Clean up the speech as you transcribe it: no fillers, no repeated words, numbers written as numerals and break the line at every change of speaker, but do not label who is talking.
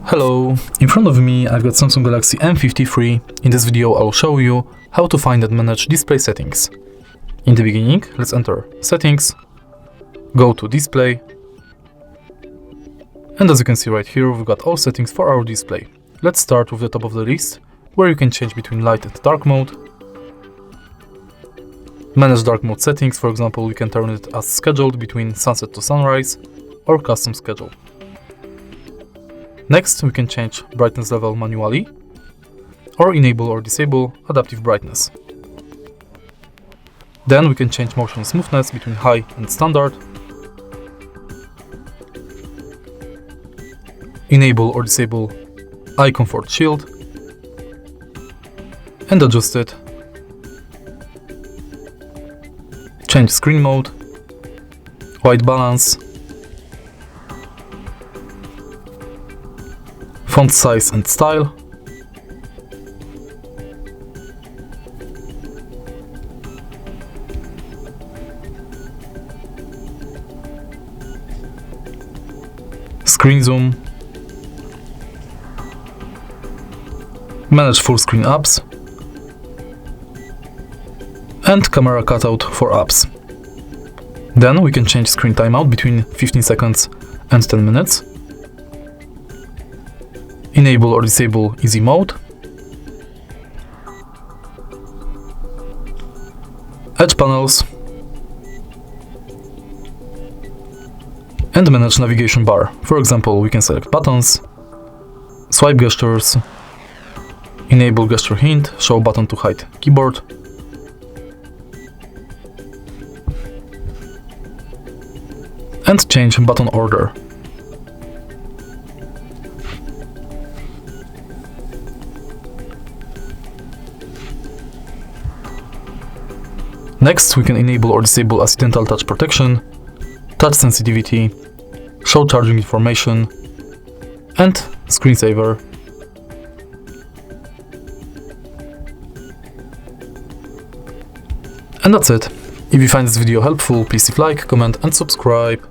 Hello, in front of me I've got Samsung Galaxy M53. In this video I'll show you how to find and manage display settings. In the beginning, let's enter Settings, go to Display, and as you can see right here, we've got all settings for our display. Let's start with the top of the list, where you can change between light and dark mode. Manage dark mode settings, for example, we can turn it as scheduled between sunset to sunrise, or custom schedule. Next, we can change brightness level manually, or enable or disable adaptive brightness. Then we can change motion smoothness between high and standard, enable or disable eye comfort shield, and adjust it. Change screen mode, white balance, font size and style, screen zoom, manage full screen apps, and camera cutout for apps. Then we can change screen timeout between 15 seconds and 10 minutes. Enable or disable easy mode, edge panels, and manage navigation bar. For example, we can select buttons, swipe gestures, enable gesture hint, show button to hide keyboard, and change button order. Next, we can enable or disable accidental touch protection, touch sensitivity, show charging information, and screensaver. And that's it. If you find this video helpful, please leave a like, comment and subscribe.